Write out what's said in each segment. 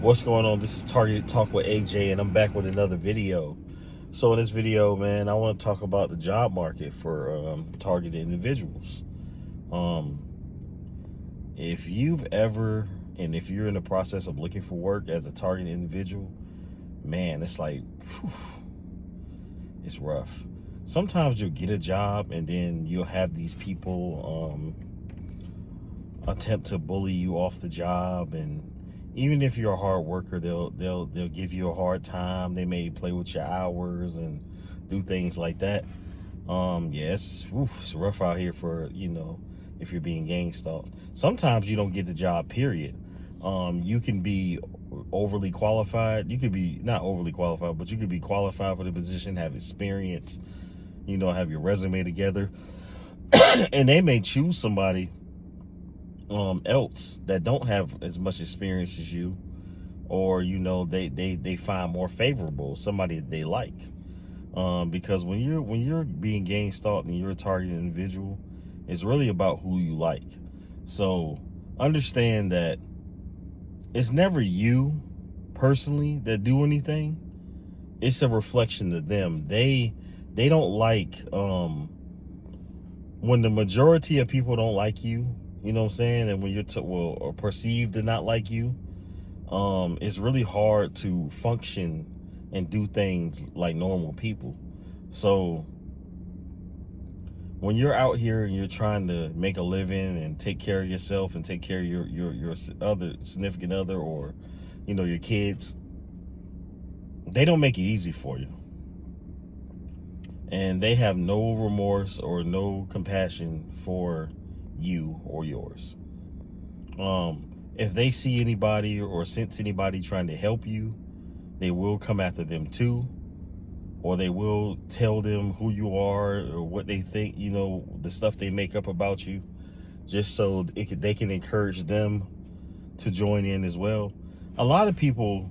What's going on? This is Targeted Talk with AJ, and I'm back with another video. So in this video, man, I want to talk about the job market for targeted individuals. Um, if you've ever, and if you're in the process of looking for work as a targeted individual, man, it's like, whew, it's rough. Sometimes you'll get a job, and then you'll have these people attempt to bully you off the job, and even if you're a hard worker, they'll give you a hard time. They may play with your hours and do things like that. Yeah, it's rough out here for, if you're being gang stalked. Sometimes you don't get the job, period. You can be overly qualified. You could be not overly qualified, but you could be qualified for the position, have experience, have your resume together, and they may choose somebody else that don't have as much experience as you, or they find more favorable somebody they like, because when you're being gang stalked and you're a targeted individual, it's really about who you like. So understand that it's never you personally that do anything. It's a reflection of them. They don't like when the majority of people don't like you, you know what I'm saying? And when you're or perceived to not like you, it's really hard to function and do things like normal people. So when you're out here and you're trying to make a living and take care of yourself and take care of your other significant other, or your kids, they don't make it easy for you. And they have no remorse or no compassion for you or yours. If they see anybody or sense anybody trying to help you, they will come after them too, or they will tell them who you are or what they think, the stuff they make up about you, just so they can encourage them to join in as well. A lot of people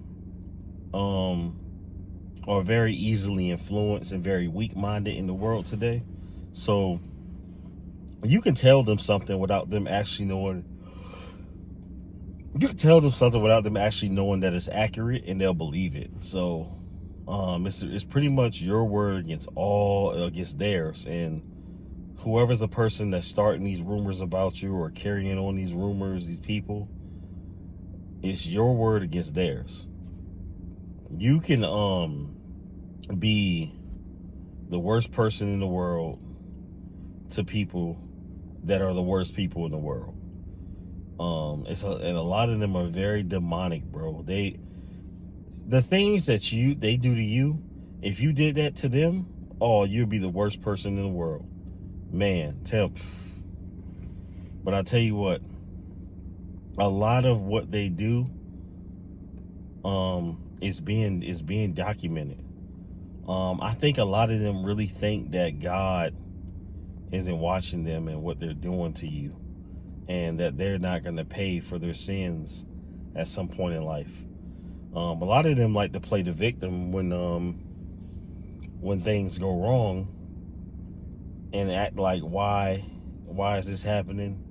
are very easily influenced and very weak-minded in the world today. So you can tell them something without them actually knowing. You can tell them something without them actually knowing that it's accurate, and they'll believe it. So it's pretty much your word against theirs. And whoever's the person that's starting these rumors about you or carrying on these rumors, these people, it's your word against theirs. You can be the worst person in the world to people that are the worst people in the world. And a lot of them are very demonic, bro. The things that they do to you, if you did that to them, you'd be the worst person in the world, man. But I tell you what, a lot of what they do is being documented. I think a lot of them really think that God isn't watching them and what they're doing to you, and that they're not going to pay for their sins at some point in life. A lot of them like to play the victim when things go wrong, and act like, why is this happening?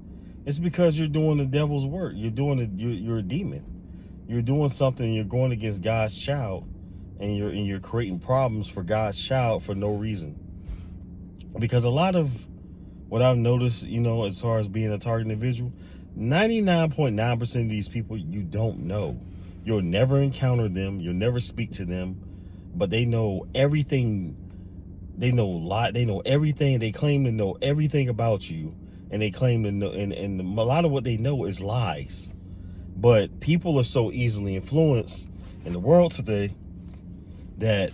It's because you're doing the devil's work. You're a demon. You're doing something. You're going against God's child, and you're creating problems for God's child for no reason. Because a lot of what I've noticed, as far as being a target individual, 99.9% of these people you don't know. You'll never encounter them. You'll never speak to them, but they know everything. They know everything. They claim to know everything about you, and they claim to know, and a lot of what they know is lies. But people are so easily influenced in the world today that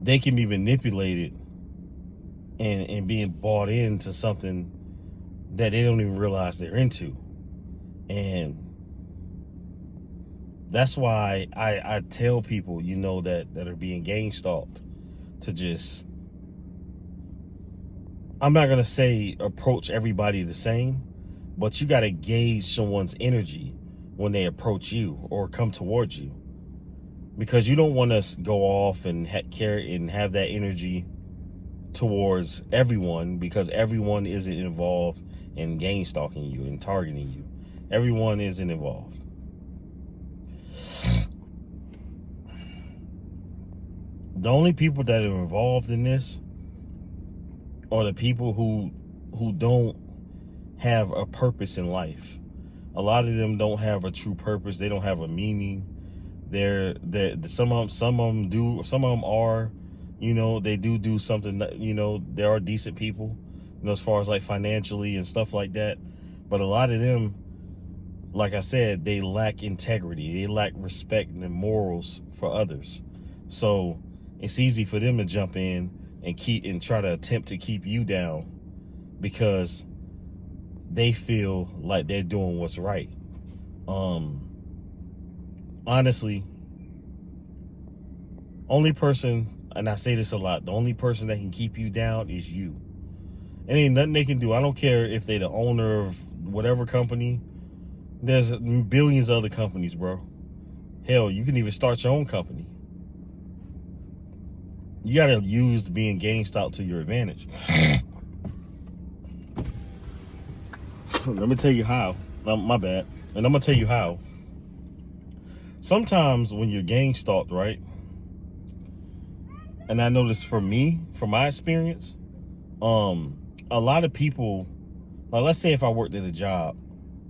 they can be manipulated and being bought into something that they don't even realize they're into. And that's why I tell people, that are being gang stalked, to just, I'm not going to say approach everybody the same, but you got to gauge someone's energy when they approach you or come towards you, because you don't want to go off and carry and have that energy towards everyone, because everyone isn't involved in gang stalking you and targeting you. Everyone isn't involved. The only people that are involved in this are the people who don't have a purpose in life. A lot of them don't have a true purpose. They don't have a meaning. They're some of them do. Some of them are, they do something that, they are decent people, as far as like financially and stuff like that. But a lot of them, like I said, they lack integrity. They lack respect and morals for others. So it's easy for them to jump in and try to attempt to keep you down because they feel like they're doing what's right. Honestly, only person, and I say this a lot, the only person that can keep you down is you. It ain't nothing they can do. I don't care if they're the owner of whatever company. There's billions of other companies, bro. Hell, you can even start your own company. You gotta use being gangstalked to your advantage. Let me tell you how. My bad. And I'm gonna tell you how. Sometimes when you're gangstalked, right? And I know this from my experience, a lot of people, like let's say if I worked at a job,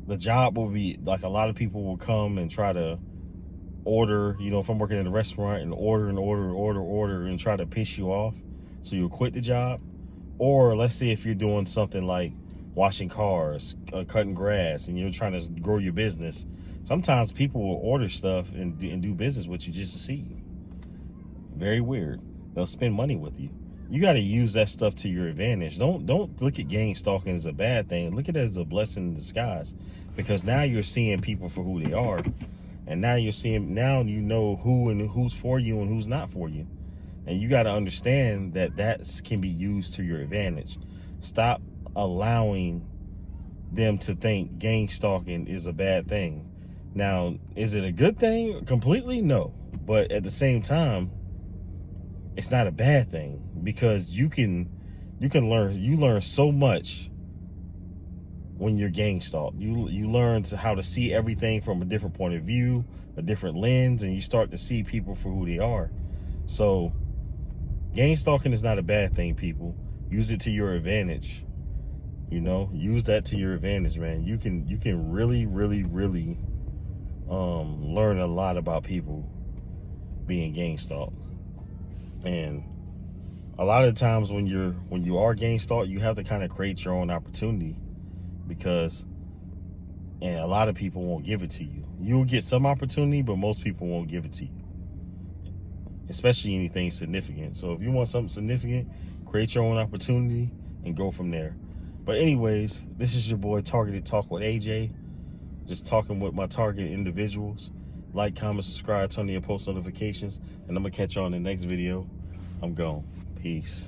the job will be like a lot of people will come and try to order, if I'm working in a restaurant and order and try to piss you off so you'll quit the job. Or let's say if you're doing something like washing cars, cutting grass, and you're trying to grow your business, sometimes people will order stuff and do business with you just to see you. Very weird. They'll spend money with you. You got to use that stuff to your advantage. Don't look at gang stalking as a bad thing. Look at it as a blessing in disguise, because now you're seeing people for who they are, and now you know who and who's for you and who's not for you, and you got to understand that can be used to your advantage. Stop allowing them to think gang stalking is a bad thing. Now, is it a good thing? Completely no, but at the same time, it's not a bad thing, because you learn so much when you're gang stalked. You learn how to see everything from a different point of view, a different lens, and you start to see people for who they are. So gang stalking is not a bad thing, people. Use it to your advantage. Use that to your advantage, man. You can really, really, really learn a lot about people being gang stalked. And a lot of the times when you are gang stalked, you have to kind of create your own opportunity, and a lot of people won't give it to you. You'll get some opportunity, but most people won't give it to you, especially anything significant. So if you want something significant, create your own opportunity and go from there. But anyways, this is your boy Targeted Talk with AJ, just talking with my targeted individuals. Like, comment, subscribe, turn on your post notifications, and I'm gonna catch you on the next video. I'm gone. Peace.